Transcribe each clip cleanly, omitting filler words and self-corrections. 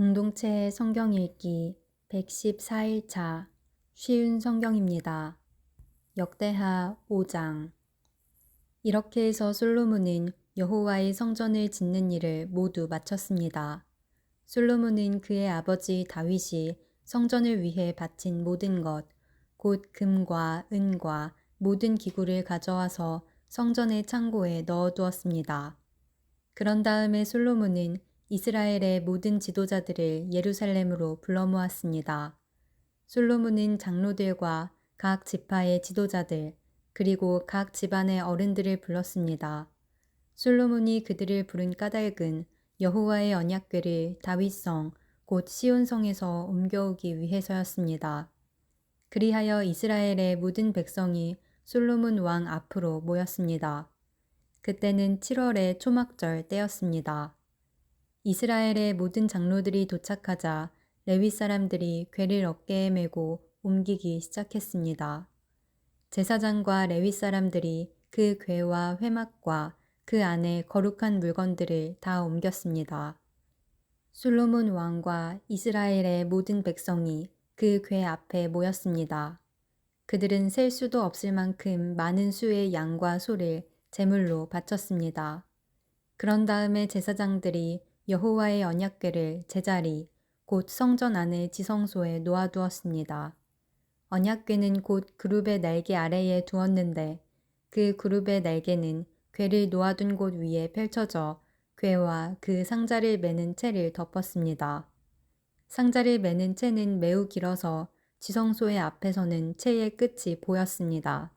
공동체의 성경 읽기 114일차 쉬운 성경입니다. 역대하 5장. 이렇게 해서 솔로몬은 여호와의 성전을 짓는 일을 모두 마쳤습니다. 솔로몬은 그의 아버지 다윗이 성전을 위해 바친 모든 것, 곧 금과 은과 모든 기구를 가져와서 성전의 창고에 넣어두었습니다. 그런 다음에 솔로몬은 이스라엘의 모든 지도자들을 예루살렘으로 불러 모았습니다. 솔로몬은 장로들과 각 지파의 지도자들, 그리고 각 집안의 어른들을 불렀습니다. 솔로몬이 그들을 부른 까닭은 여호와의 언약궤를 다윗성, 곧 시온성에서 옮겨오기 위해서였습니다. 그리하여 이스라엘의 모든 백성이 솔로몬 왕 앞으로 모였습니다. 그때는 7월의 초막절 때였습니다. 이스라엘의 모든 장로들이 도착하자 레위 사람들이 궤를 어깨에 메고 옮기기 시작했습니다. 제사장과 레위 사람들이 그 궤와 회막과 그 안에 거룩한 물건들을 다 옮겼습니다. 솔로몬 왕과 이스라엘의 모든 백성이 그 궤 앞에 모였습니다. 그들은 셀 수도 없을 만큼 많은 수의 양과 소를 제물로 바쳤습니다. 그런 다음에 제사장들이 여호와의 언약궤를 제자리, 곧 성전 안의 지성소에 놓아두었습니다. 언약궤는 곧 그룹의 날개 아래에 두었는데 그 그룹의 날개는 궤를 놓아둔 곳 위에 펼쳐져 궤와 그 상자를 매는 채를 덮었습니다. 상자를 매는 채는 매우 길어서 지성소의 앞에서는 채의 끝이 보였습니다.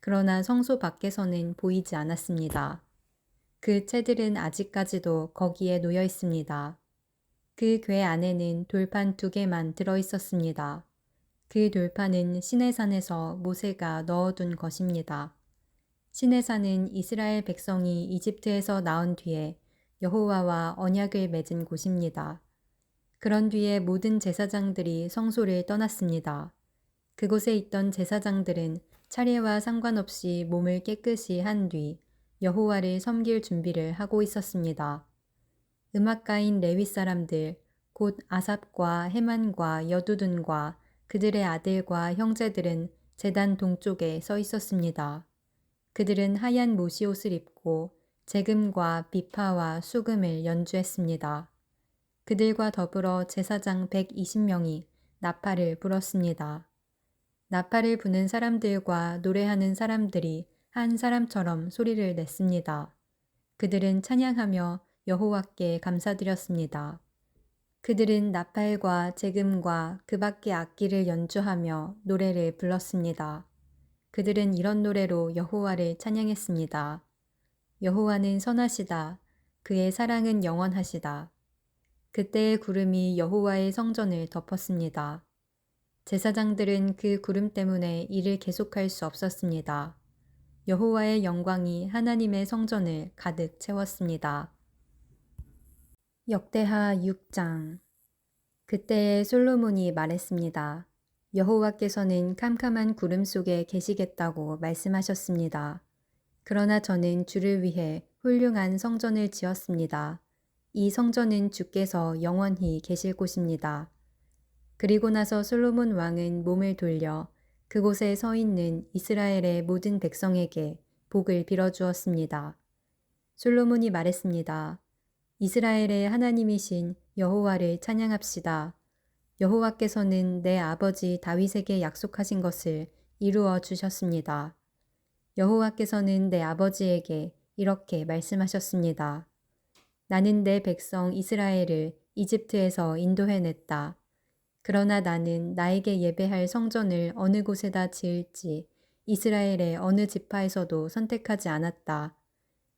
그러나 성소 밖에서는 보이지 않았습니다. 그 채들은 아직까지도 거기에 놓여 있습니다. 그 궤 안에는 돌판 2개만 들어 있었습니다. 그 돌판은 시내산에서 모세가 넣어둔 것입니다. 시내산은 이스라엘 백성이 이집트에서 나온 뒤에 여호와와 언약을 맺은 곳입니다. 그런 뒤에 모든 제사장들이 성소를 떠났습니다. 그곳에 있던 제사장들은 차례와 상관없이 몸을 깨끗이 한 뒤 여호와를 섬길 준비를 하고 있었습니다. 음악가인 레위 사람들, 곧 아삽과 헤만과 여두둔과 그들의 아들과 형제들은 제단 동쪽에 서 있었습니다. 그들은 하얀 모시옷을 입고 재금과 비파와 수금을 연주했습니다. 그들과 더불어 제사장 120명이 나팔을 불었습니다. 나팔을 부는 사람들과 노래하는 사람들이 한 사람처럼 소리를 냈습니다. 그들은 찬양하며 여호와께 감사드렸습니다. 그들은 나팔과 재금과 그 밖의 악기를 연주하며 노래를 불렀습니다. 그들은 이런 노래로 여호와를 찬양했습니다. 여호와는 선하시다. 그의 사랑은 영원하시다. 그때의 구름이 여호와의 성전을 덮었습니다. 제사장들은 그 구름 때문에 일을 계속할 수 없었습니다. 여호와의 영광이 하나님의 성전을 가득 채웠습니다. 역대하 6장. 그때에 솔로몬이 말했습니다. 여호와께서는 캄캄한 구름 속에 계시겠다고 말씀하셨습니다. 그러나 저는 주를 위해 훌륭한 성전을 지었습니다. 이 성전은 주께서 영원히 계실 곳입니다. 그리고 나서 솔로몬 왕은 몸을 돌려 그곳에 서 있는 이스라엘의 모든 백성에게 복을 빌어주었습니다. 솔로몬이 말했습니다. 이스라엘의 하나님이신 여호와를 찬양합시다. 여호와께서는 내 아버지 다윗에게 약속하신 것을 이루어 주셨습니다. 여호와께서는 내 아버지에게 이렇게 말씀하셨습니다. 나는 내 백성 이스라엘을 이집트에서 인도해냈다. 그러나 나는 나에게 예배할 성전을 어느 곳에다 지을지 이스라엘의 어느 지파에서도 선택하지 않았다.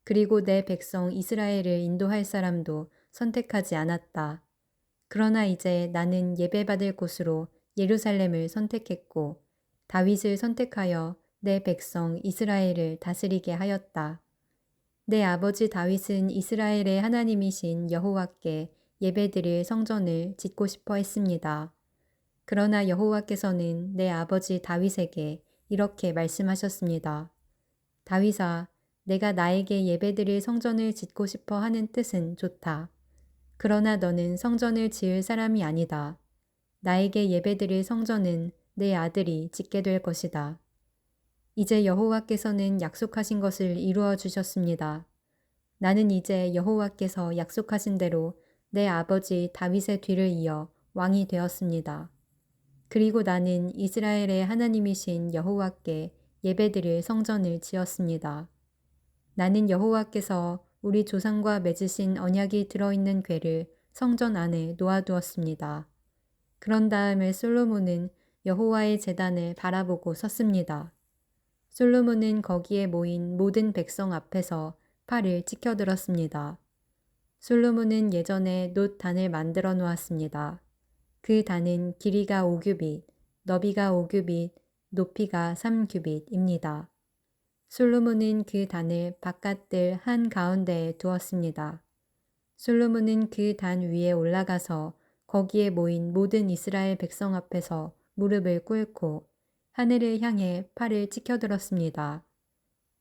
그리고 내 백성 이스라엘을 인도할 사람도 선택하지 않았다. 그러나 이제 나는 예배받을 곳으로 예루살렘을 선택했고 다윗을 선택하여 내 백성 이스라엘을 다스리게 하였다. 내 아버지 다윗은 이스라엘의 하나님이신 여호와께 예배드릴 성전을 짓고 싶어 했습니다. 그러나 여호와께서는 내 아버지 다윗에게 이렇게 말씀하셨습니다. 다윗아, 내가 나에게 예배드릴 성전을 짓고 싶어 하는 뜻은 좋다. 그러나 너는 성전을 지을 사람이 아니다. 나에게 예배드릴 성전은 내 아들이 짓게 될 것이다. 이제 여호와께서는 약속하신 것을 이루어 주셨습니다. 나는 이제 여호와께서 약속하신 대로 내 아버지 다윗의 뒤를 이어 왕이 되었습니다. 그리고 나는 이스라엘의 하나님이신 여호와께 예배드릴 성전을 지었습니다. 나는 여호와께서 우리 조상과 맺으신 언약이 들어있는 궤를 성전 안에 놓아두었습니다. 그런 다음에 솔로몬은 여호와의 제단을 바라보고 섰습니다. 솔로몬은 거기에 모인 모든 백성 앞에서 팔을 치켜들었습니다. 솔로몬은 예전에 놋 단을 만들어 놓았습니다. 그 단은 길이가 5규빗, 너비가 5규빗, 높이가 3규빗입니다. 솔로몬은 그 단을 바깥들 한 가운데에 두었습니다. 솔로몬은 그 단 위에 올라가서 거기에 모인 모든 이스라엘 백성 앞에서 무릎을 꿇고 하늘을 향해 팔을 치켜들었습니다.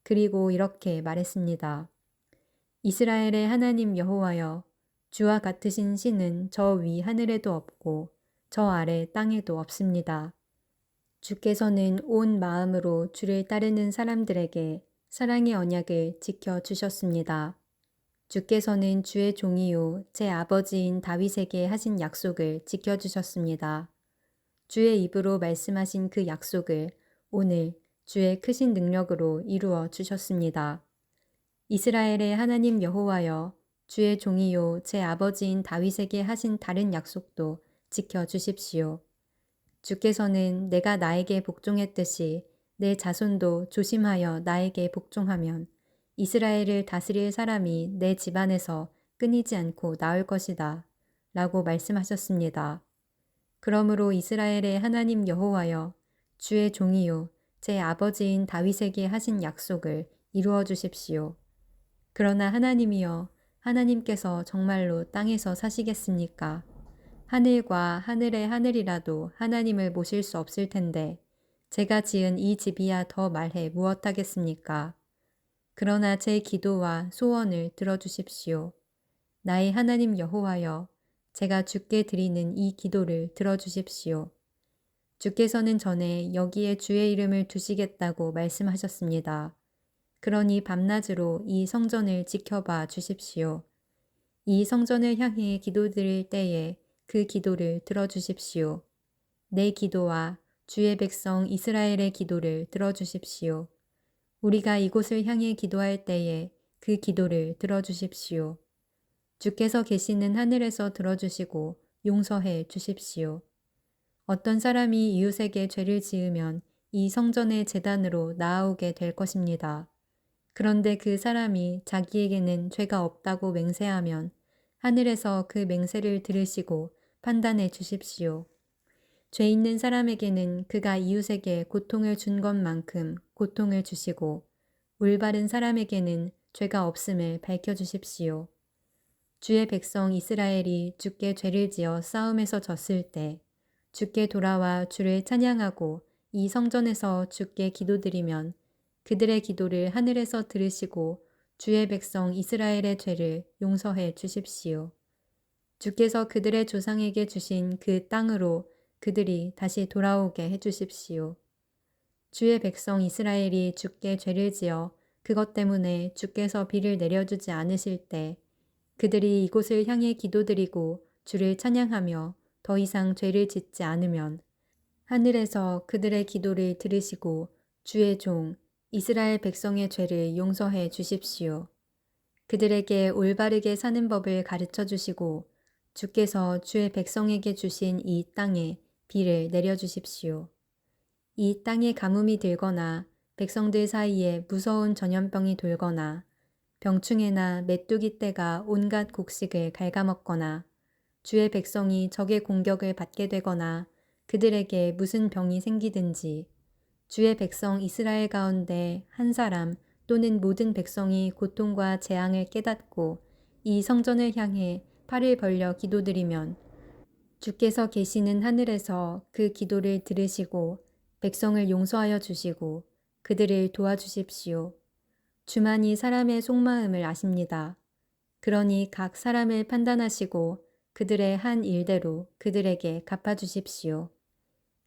그리고 이렇게 말했습니다. 이스라엘의 하나님 여호와여, 주와 같으신 신은 저 위 하늘에도 없고 저 아래 땅에도 없습니다. 주께서는 온 마음으로 주를 따르는 사람들에게 사랑의 언약을 지켜 주셨습니다. 주께서는 주의 종이요 제 아버지인 다윗에게 하신 약속을 지켜 주셨습니다. 주의 입으로 말씀하신 그 약속을 오늘 주의 크신 능력으로 이루어 주셨습니다. 이스라엘의 하나님 여호와여, 주의 종이요 제 아버지인 다윗에게 하신 다른 약속도 지켜 주십시오. 주께서는 내가 나에게 복종했듯이 내 자손도 조심하여 나에게 복종하면 이스라엘을 다스릴 사람이 내 집안에서 끊이지 않고 나올 것이다. 라고 말씀하셨습니다. 그러므로 이스라엘의 하나님 여호와여, 주의 종이요 제 아버지인 다윗에게 하신 약속을 이루어 주십시오. 그러나 하나님이여, 하나님께서 정말로 땅에서 사시겠습니까? 하늘과 하늘의 하늘이라도 하나님을 모실 수 없을 텐데 제가 지은 이 집이야 더 말해 무엇하겠습니까? 그러나 제 기도와 소원을 들어주십시오. 나의 하나님 여호와여, 제가 주께 드리는 이 기도를 들어주십시오. 주께서는 전에 여기에 주의 이름을 두시겠다고 말씀하셨습니다. 그러니 밤낮으로 이 성전을 지켜봐 주십시오. 이 성전을 향해 기도드릴 때에 그 기도를 들어주십시오. 내 기도와 주의 백성 이스라엘의 기도를 들어주십시오. 우리가 이곳을 향해 기도할 때에 그 기도를 들어주십시오. 주께서 계시는 하늘에서 들어주시고 용서해 주십시오. 어떤 사람이 이웃에게 죄를 지으면 이 성전의 제단으로 나아오게 될 것입니다. 그런데 그 사람이 자기에게는 죄가 없다고 맹세하면 하늘에서 그 맹세를 들으시고 판단해 주십시오. 죄 있는 사람에게는 그가 이웃에게 고통을 준 것만큼 고통을 주시고 올바른 사람에게는 죄가 없음을 밝혀 주십시오. 주의 백성 이스라엘이 주께 죄를 지어 싸움에서 졌을 때 주께 돌아와 주를 찬양하고 이 성전에서 주께 기도드리면 그들의 기도를 하늘에서 들으시고 주의 백성 이스라엘의 죄를 용서해 주십시오. 주께서 그들의 조상에게 주신 그 땅으로 그들이 다시 돌아오게 해 주십시오. 주의 백성 이스라엘이 주께 죄를 지어 그것 때문에 주께서 비를 내려주지 않으실 때 그들이 이곳을 향해 기도드리고 주를 찬양하며 더 이상 죄를 짓지 않으면 하늘에서 그들의 기도를 들으시고 주의 종 이스라엘 백성의 죄를 용서해 주십시오. 그들에게 올바르게 사는 법을 가르쳐 주시고 주께서 주의 백성에게 주신 이 땅에 비를 내려주십시오. 이 땅에 가뭄이 들거나 백성들 사이에 무서운 전염병이 돌거나 병충해나 메뚜기 떼가 온갖 곡식을 갉아먹거나 주의 백성이 적의 공격을 받게 되거나 그들에게 무슨 병이 생기든지 주의 백성 이스라엘 가운데 한 사람 또는 모든 백성이 고통과 재앙을 깨닫고 이 성전을 향해 팔을 벌려 기도드리면 주께서 계시는 하늘에서 그 기도를 들으시고 백성을 용서하여 주시고 그들을 도와주십시오. 주만이 사람의 속마음을 아십니다. 그러니 각 사람을 판단하시고 그들의 한 일대로 그들에게 갚아주십시오.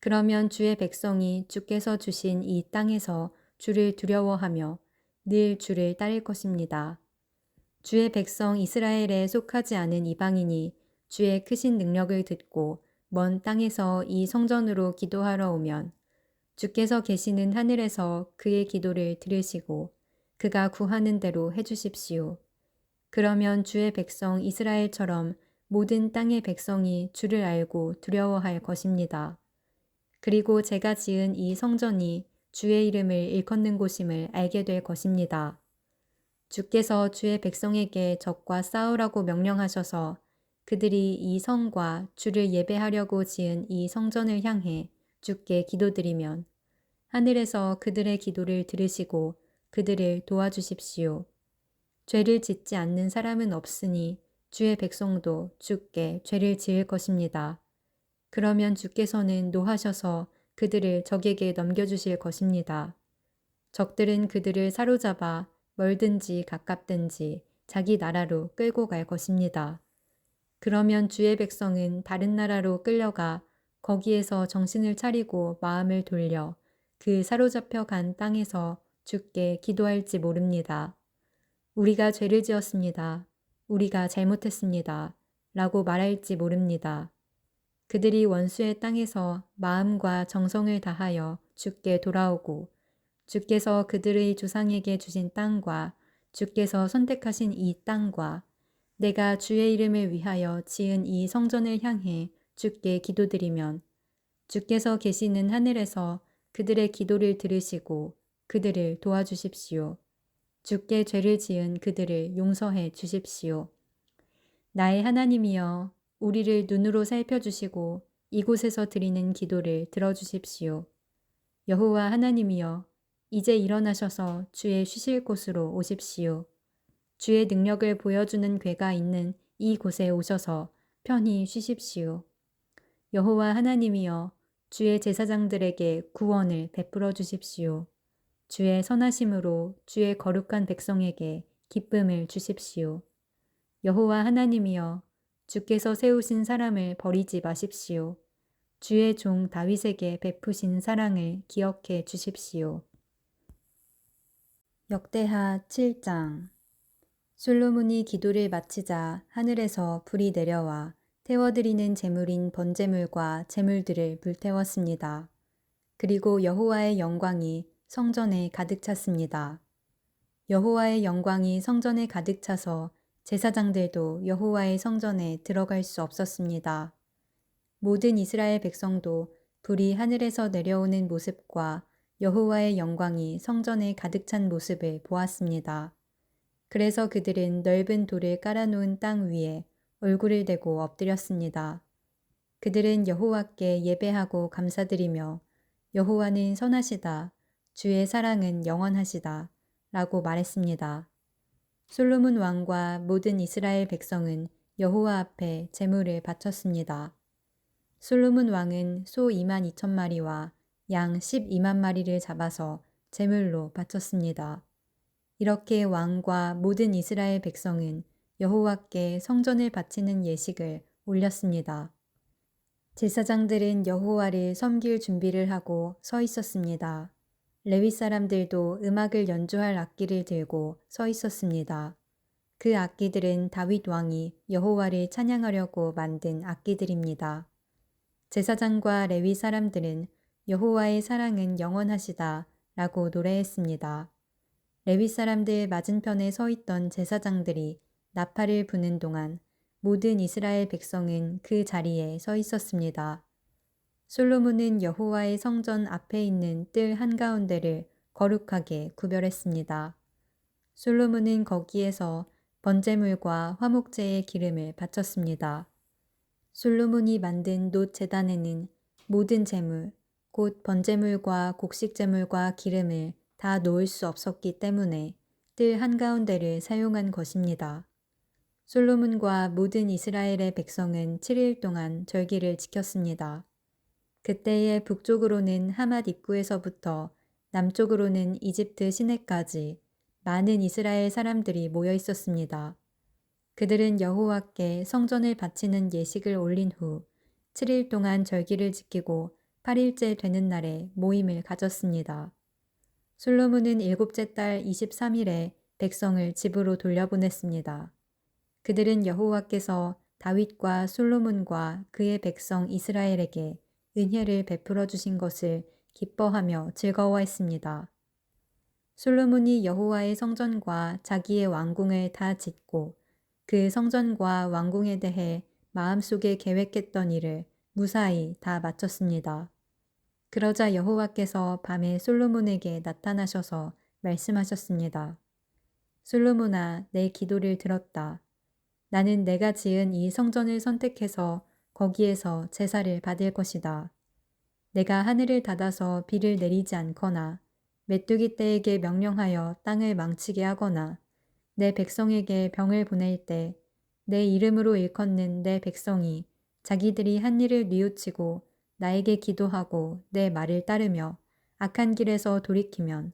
그러면 주의 백성이 주께서 주신 이 땅에서 주를 두려워하며 늘 주를 따를 것입니다. 주의 백성 이스라엘에 속하지 않은 이방인이 주의 크신 능력을 듣고 먼 땅에서 이 성전으로 기도하러 오면 주께서 계시는 하늘에서 그의 기도를 들으시고 그가 구하는 대로 해주십시오. 그러면 주의 백성 이스라엘처럼 모든 땅의 백성이 주를 알고 두려워할 것입니다. 그리고 제가 지은 이 성전이 주의 이름을 일컫는 곳임을 알게 될 것입니다. 주께서 주의 백성에게 적과 싸우라고 명령하셔서 그들이 이 성과 주를 예배하려고 지은 이 성전을 향해 주께 기도드리면 하늘에서 그들의 기도를 들으시고 그들을 도와주십시오. 죄를 짓지 않는 사람은 없으니 주의 백성도 주께 죄를 지을 것입니다. 그러면 주께서는 노하셔서 그들을 적에게 넘겨주실 것입니다. 적들은 그들을 사로잡아 멀든지 가깝든지 자기 나라로 끌고 갈 것입니다. 그러면 주의 백성은 다른 나라로 끌려가 거기에서 정신을 차리고 마음을 돌려 그 사로잡혀 간 땅에서 주께 기도할지 모릅니다. 우리가 죄를 지었습니다. 우리가 잘못했습니다. 라고 말할지 모릅니다. 그들이 원수의 땅에서 마음과 정성을 다하여 주께 돌아오고 주께서 그들의 조상에게 주신 땅과 주께서 선택하신 이 땅과 내가 주의 이름을 위하여 지은 이 성전을 향해 주께 기도드리면 주께서 계시는 하늘에서 그들의 기도를 들으시고 그들을 도와주십시오. 주께 죄를 지은 그들을 용서해 주십시오. 나의 하나님이여, 우리를 눈으로 살펴주시고 이곳에서 드리는 기도를 들어주십시오. 여호와 하나님이여, 이제 일어나셔서 주의 쉬실 곳으로 오십시오. 주의 능력을 보여주는 궤가 있는 이 곳에 오셔서 편히 쉬십시오. 여호와 하나님이여, 주의 제사장들에게 구원을 베풀어 주십시오. 주의 선하심으로 주의 거룩한 백성에게 기쁨을 주십시오. 여호와 하나님이여, 주께서 세우신 사람을 버리지 마십시오. 주의 종 다윗에게 베푸신 사랑을 기억해 주십시오. 역대하 7장. 솔로몬이 기도를 마치자 하늘에서 불이 내려와 태워드리는 제물인 번제물과 제물들을 불태웠습니다. 그리고 여호와의 영광이 성전에 가득 찼습니다. 여호와의 영광이 성전에 가득 차서 제사장들도 여호와의 성전에 들어갈 수 없었습니다. 모든 이스라엘 백성도 불이 하늘에서 내려오는 모습과 여호와의 영광이 성전에 가득 찬 모습을 보았습니다. 그래서 그들은 넓은 돌을 깔아놓은 땅 위에 얼굴을 대고 엎드렸습니다. 그들은 여호와께 예배하고 감사드리며 여호와는 선하시다, 주의 사랑은 영원하시다 라고 말했습니다. 솔로몬 왕과 모든 이스라엘 백성은 여호와 앞에 제물을 바쳤습니다. 솔로몬 왕은 소 2만 2천 마리와 양 12만 마리를 잡아서 제물로 바쳤습니다. 이렇게 왕과 모든 이스라엘 백성은 여호와께 성전을 바치는 예식을 올렸습니다. 제사장들은 여호와를 섬길 준비를 하고 서 있었습니다. 레위 사람들도 음악을 연주할 악기를 들고 서 있었습니다. 그 악기들은 다윗 왕이 여호와를 찬양하려고 만든 악기들입니다. 제사장과 레위 사람들은 여호와의 사랑은 영원하시다 라고 노래했습니다. 레위 사람들 맞은편에 서 있던 제사장들이 나팔을 부는 동안 모든 이스라엘 백성은 그 자리에 서 있었습니다. 솔로몬은 여호와의 성전 앞에 있는 뜰 한가운데를 거룩하게 구별했습니다. 솔로몬은 거기에서 번제물과 화목제의 기름을 바쳤습니다. 솔로몬이 만든 놋 제단에는 모든 제물, 곧 번제물과 곡식제물과 기름을 다 놓을 수 없었기 때문에 뜰 한가운데를 사용한 것입니다. 솔로몬과 모든 이스라엘의 백성은 7일 동안 절기를 지켰습니다. 그때의 북쪽으로는 하맛 입구에서부터 남쪽으로는 이집트 시내까지 많은 이스라엘 사람들이 모여 있었습니다. 그들은 여호와께 성전을 바치는 예식을 올린 후 7일 동안 절기를 지키고 8일째 되는 날에 모임을 가졌습니다. 솔로몬은 일곱째 달 23일에 백성을 집으로 돌려보냈습니다. 그들은 여호와께서 다윗과 솔로몬과 그의 백성 이스라엘에게 은혜를 베풀어 주신 것을 기뻐하며 즐거워했습니다. 솔로몬이 여호와의 성전과 자기의 왕궁을 다 짓고 그 성전과 왕궁에 대해 마음속에 계획했던 일을 무사히 다 마쳤습니다. 그러자 여호와께서 밤에 솔로몬에게 나타나셔서 말씀하셨습니다. 솔로몬아, 내 기도를 들었다. 나는 내가 지은 이 성전을 선택해서 거기에서 제사를 받을 것이다. 내가 하늘을 닫아서 비를 내리지 않거나 메뚜기 떼에게 명령하여 땅을 망치게 하거나 내 백성에게 병을 보낼 때 내 이름으로 일컫는 내 백성이 자기들이 한 일을 뉘우치고 나에게 기도하고 내 말을 따르며 악한 길에서 돌이키면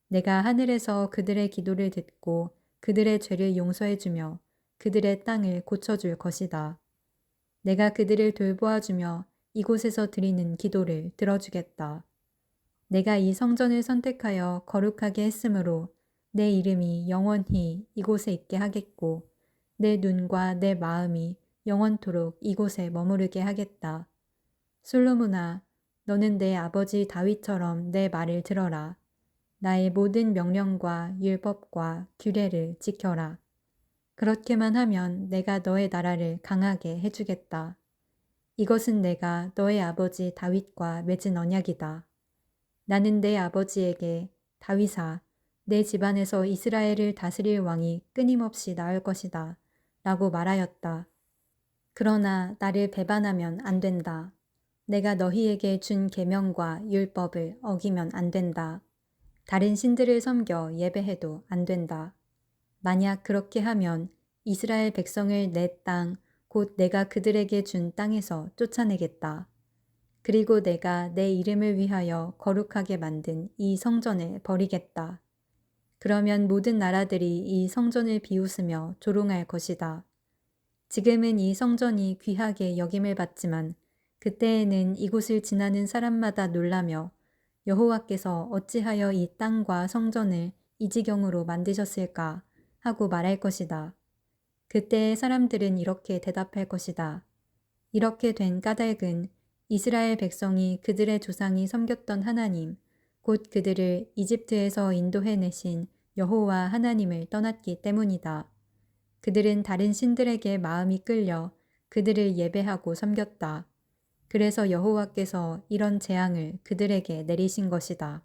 내가 하늘에서 그들의 기도를 듣고 그들의 죄를 용서해주며 그들의 땅을 고쳐줄 것이다. 내가 그들을 돌보아주며 이곳에서 드리는 기도를 들어주겠다. 내가 이 성전을 선택하여 거룩하게 했으므로 내 이름이 영원히 이곳에 있게 하겠고 내 눈과 내 마음이 영원토록 이곳에 머무르게 하겠다. 솔로몬아, 너는 내 아버지 다윗처럼 내 말을 들어라. 나의 모든 명령과 율법과 규례를 지켜라. 그렇게만 하면 내가 너의 나라를 강하게 해주겠다. 이것은 내가 너의 아버지 다윗과 맺은 언약이다. 나는 내 아버지에게 다윗아, 내 집안에서 이스라엘을 다스릴 왕이 끊임없이 나올 것이다. 라고 말하였다. 그러나 나를 배반하면 안 된다. 내가 너희에게 준 계명과 율법을 어기면 안 된다. 다른 신들을 섬겨 예배해도 안 된다. 만약 그렇게 하면 이스라엘 백성을 내 땅, 곧 내가 그들에게 준 땅에서 쫓아내겠다. 그리고 내가 내 이름을 위하여 거룩하게 만든 이 성전을 버리겠다. 그러면 모든 나라들이 이 성전을 비웃으며 조롱할 것이다. 지금은 이 성전이 귀하게 여김을 받지만 그때에는 이곳을 지나는 사람마다 놀라며 여호와께서 어찌하여 이 땅과 성전을 이 지경으로 만드셨을까 하고 말할 것이다. 그때의 사람들은 이렇게 대답할 것이다. 이렇게 된 까닭은 이스라엘 백성이 그들의 조상이 섬겼던 하나님, 곧 그들을 이집트에서 인도해내신 여호와 하나님을 떠났기 때문이다. 그들은 다른 신들에게 마음이 끌려 그들을 예배하고 섬겼다. 그래서 여호와께서 이런 재앙을 그들에게 내리신 것이다.